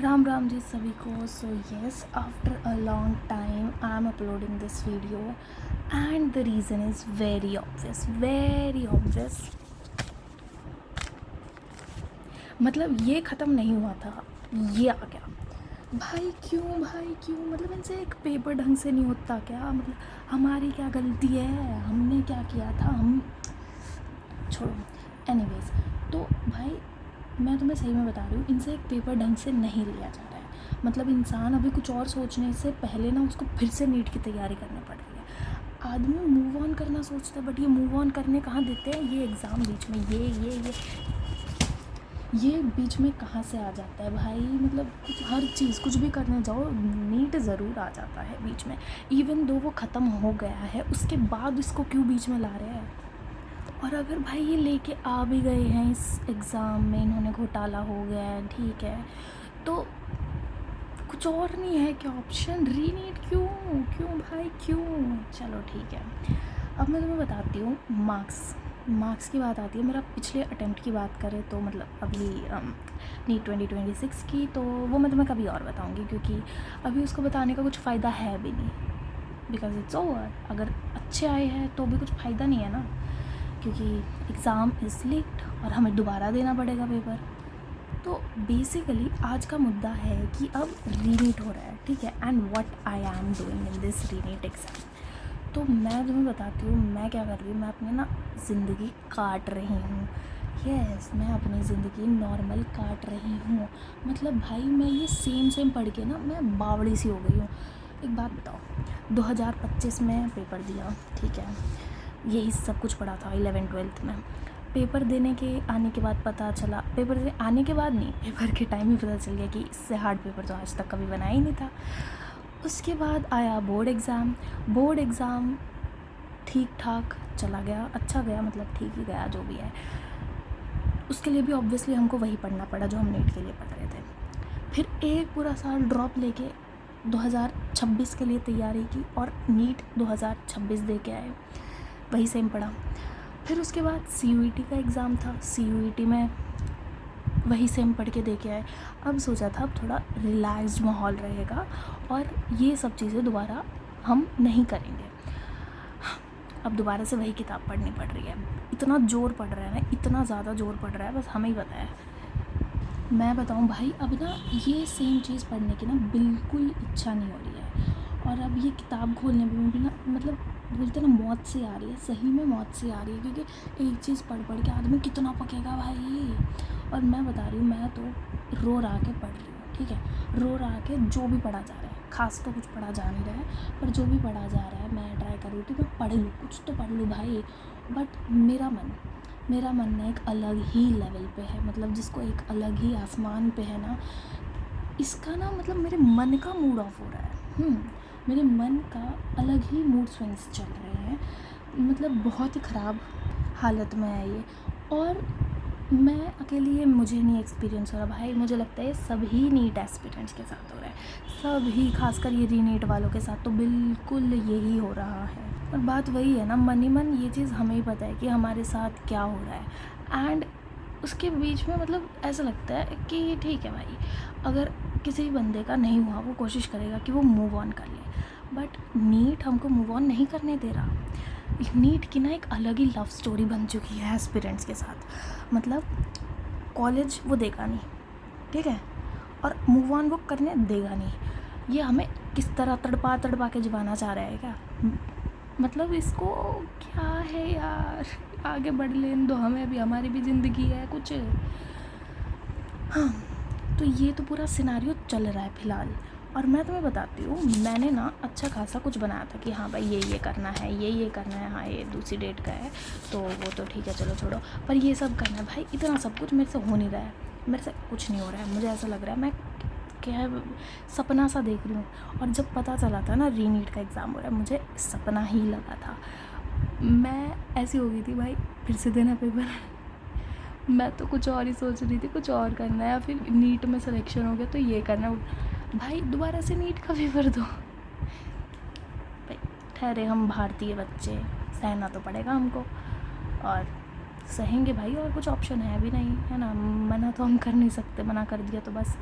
राम राम जी सभी को। So yes, after a long time I am uploading this video and the reason is very obvious. मतलब ये ख़त्म नहीं हुआ था, ये आ गया। भाई क्यों मतलब इनसे एक पेपर ढंग से नहीं होता क्या? मतलब हमारी क्या गलती है? हमने क्या किया था? हम छोड़ो। एनीवेज, तो भाई मैं तुम्हें सही में बता रही हूँ, इनसे एक पेपर ढंग से नहीं लिया जा रहा है। मतलब इंसान अभी कुछ और सोचने से पहले ना उसको फिर से नीट की तैयारी करनी पड़ रही है। आदमी मूव ऑन करना सोचता है, बट ये मूव ऑन करने कहाँ देते हैं? ये एग्ज़ाम बीच में ये बीच में कहाँ से आ जाता है भाई? मतलब कुछ हर चीज़ कुछ भी करने जाओ, नीट ज़रूर आ जाता है बीच में। इवन दो वो ख़त्म हो गया है, उसके बाद इसको क्यों बीच में ला रहे हैं? और अगर भाई ये लेके आ भी गए हैं इस एग्ज़ाम में, इन्होंने घोटाला हो गया है, ठीक है, तो कुछ और नहीं है क्या ऑप्शन? रीनीट क्यों भाई क्यों? चलो ठीक है, अब मैं तुम्हें बताती हूँ। मार्क्स की बात आती है। मेरा पिछले अटेम्प्ट की बात करें तो मतलब अभी नीट 2026 की, तो वो मैं तुम्हें कभी और बताऊँगी, क्योंकि अभी उसको बताने का कुछ फ़ायदा है भी नहीं, बिकॉज इट्स ओवर। अगर अच्छे आए हैं तो भी कुछ फ़ायदा नहीं है ना, क्योंकि एग्ज़ाम इज़ लीक्ड और हमें दोबारा देना पड़ेगा पेपर। तो बेसिकली आज का मुद्दा है कि अब रीनीट हो रहा है, ठीक है, and what I am doing in this रीनीट exam. तो मैं तुम्हें बताती हूँ मैं क्या कर रही हूँ। मैं अपनी ना ज़िंदगी काट रही हूँ। यस, मैं अपनी ज़िंदगी नॉर्मल काट रही हूँ। मतलब भाई मैं ये सेम पढ़ के ना मैं बावड़ी सी हो गई हूँ। एक बात बताओ, 2025 में पेपर दिया, ठीक है, यही सब कुछ पढ़ा था 11th-12th में। पेपर देने के आने के बाद पता चला, पेपर देने आने के बाद नहीं, पेपर के टाइम ही पता चल गया कि इससे हार्ड पेपर तो आज तक कभी बना ही नहीं था। उसके बाद आया बोर्ड एग्ज़ाम ठीक ठाक चला गया, अच्छा गया, मतलब ठीक ही गया जो भी है। उसके लिए भी ऑब्वियसली हमको वही पढ़ना पड़ा जो हम नीट के लिए पढ़ रहे थे। फिर एक पूरा साल ड्रॉप लेके 2026 के लिए तैयारी की और नीट 2026 दे के आए, वही सेम पढ़ा। फिर उसके बाद CUET का एग्ज़ाम था, CUET में वही सेम पढ़ के दे के आए। अब सोचा था अब थोड़ा रिलैक्स्ड माहौल रहेगा और ये सब चीज़ें दोबारा हम नहीं करेंगे। अब दोबारा से वही किताब पढ़नी पड़ रही है। इतना ज़ोर पड़ रहा है ना, इतना ज़्यादा ज़ोर पड़ रहा है, बस हमें ही पता है। मैं बताऊँ भाई, अब ना ये सेम चीज़ पढ़ने की ना बिल्कुल इच्छा नहीं हो रही है। और अब ये किताब खोलने में भी ना, मतलब बोलते ना, मौत सी आ रही है, सही में मौत सी आ रही है, क्योंकि एक चीज़ पढ़ के आदमी कितना पकेगा भाई। और मैं बता रही हूँ, मैं तो रो रहा के पढ़ रही हूँ, ठीक है, रो रहा के जो भी पढ़ा जा रहा है, खास तो कुछ पढ़ा जा नहीं रहा है, पर जो भी पढ़ा जा रहा है मैं ट्राई कर रही थी मैं पढ़ लूँ, कुछ तो पढ़ लूँ भाई। बट मेरा मन ना एक अलग ही लेवल पे है, मतलब जिसको एक अलग ही आसमान पे है ना, इसका ना मतलब मेरे मन का मूड ऑफ हो रहा है। मेरे मन का अलग ही मूड स्विंग्स चल रहे हैं, मतलब बहुत ही ख़राब हालत में है ये। और मैं अकेली ये मुझे नहीं एक्सपीरियंस हो रहा भाई, मुझे लगता है सभी नीट एस्पिरेंट्स के साथ हो रहा है, सभी, खासकर ये रीनीट वालों के साथ तो बिल्कुल यही हो रहा है। और बात वही है ना, मन ही मन ये चीज़ हमें ही पता है कि हमारे साथ क्या हो रहा है, एंड उसके बीच में मतलब ऐसा लगता है कि ठीक है भाई, अगर किसी बंदे का नहीं हुआ वो कोशिश करेगा कि वो मूव ऑन कर ले, बट नीट हमको मूव ऑन नहीं करने दे रहा। नीट की ना एक अलग ही लव स्टोरी बन चुकी है एस्पिरेंट्स के साथ। मतलब कॉलेज वो देगा नहीं, ठीक है, और मूव ऑन वो करने देगा नहीं। ये हमें किस तरह तड़पा के जवाना चाह रहा है क्या? मतलब इसको क्या है यार, आगे बढ़ लेने दो हमें भी, हमारी भी ज़िंदगी है कुछ। हाँ, तो ये तो पूरा सिनारियो चल रहा है फ़िलहाल। और मैं तुम्हें बताती हूँ, मैंने ना अच्छा खासा कुछ बनाया था कि हाँ भाई ये करना है, ये करना है, हाँ ये दूसरी डेट का है तो वो तो ठीक है, चलो छोड़ो, पर ये सब करना है भाई। इतना सब कुछ मेरे से हो नहीं रहा है, मेरे से कुछ नहीं हो रहा है। मुझे ऐसा लग रहा है मैं क्या सपना सा देख रही हूँ। और जब पता चला था ना रीनीट का एग्ज़ाम हो रहा है, मुझे सपना ही लगा था। मैं ऐसी हो गई थी भाई, फिर से देना पेपर। मैं तो कुछ और ही सोच रही थी, कुछ और करना है, या फिर नीट में सिलेक्शन हो गया तो ये करना है भाई, दोबारा से नीट का पेपर दो भाई। ठहरे हम भारतीय बच्चे, सहना तो पड़ेगा हमको, और सहेंगे भाई, और कुछ ऑप्शन है भी नहीं, है ना, मना तो हम कर नहीं सकते, मना कर दिया तो बस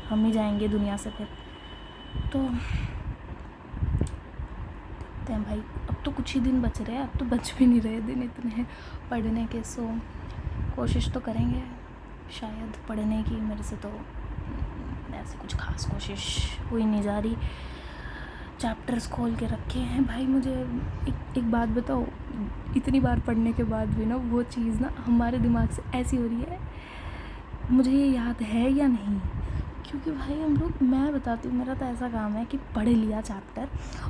हम ही जाएंगे दुनिया से फिर। तो देखते हैं भाई, अब तो कुछ ही दिन बच रहे हैं, अब तो बच भी नहीं रहे दिन इतने हैं पढ़ने के। सो कोशिश तो करेंगे शायद पढ़ने की। मेरे से तो ऐसे कुछ खास कोशिश हुई नहीं जा रही। चैप्टर्स खोल के रखे हैं भाई। मुझे एक बात बताओ, इतनी बार पढ़ने के बाद भी ना वो चीज़ ना हमारे दिमाग से ऐसी हो रही है, मुझे ये याद है या नहीं। क्योंकि भाई हम लोग, मैं बताती हूँ, मेरा तो ऐसा काम है कि पढ़ लिया चैप्टर,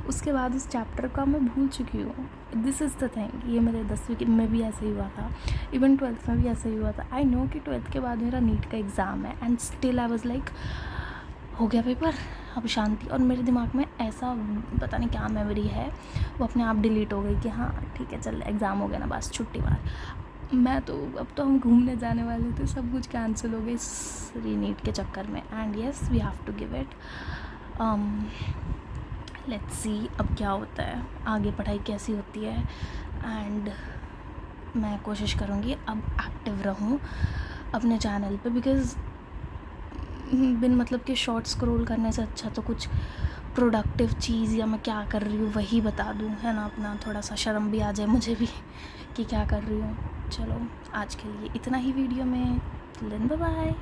उसके बाद उस चैप्टर का मैं भूल चुकी हूँ। This is the thing. ये मेरे 10वीं में भी ऐसे ही हुआ था, इवन 12th में भी ऐसे ही हुआ था। आई नो कि 12th के बाद मेरा नीट का एग्ज़ाम है and still I was like, हो गया पेपर, अब शांति। और मेरे दिमाग में ऐसा पता नहीं क्या मेमोरी है, वो अपने आप डिलीट हो गई कि हाँ ठीक है चल एग्ज़ाम हो गया ना, बस छुट्टी मार। मैं तो, अब तो हम घूमने जाने वाले थे, सब कुछ कैंसिल हो गया इस रीनीट के चक्कर में। And yes we have to give it. Let's see अब क्या होता है, आगे पढ़ाई कैसी होती है। एंड मैं कोशिश करूँगी अब एक्टिव रहूँ अपने चैनल पे, बिकॉज़ बिन मतलब के शॉर्ट स्क्रॉल करने से अच्छा तो कुछ प्रोडक्टिव चीज़ या मैं क्या कर रही हूँ वही बता दूँ, है ना। अपना थोड़ा सा शर्म भी आ जाए मुझे भी कि क्या कर रही हूँ। चलो आज के लिए इतना ही वीडियो में। Bye bye.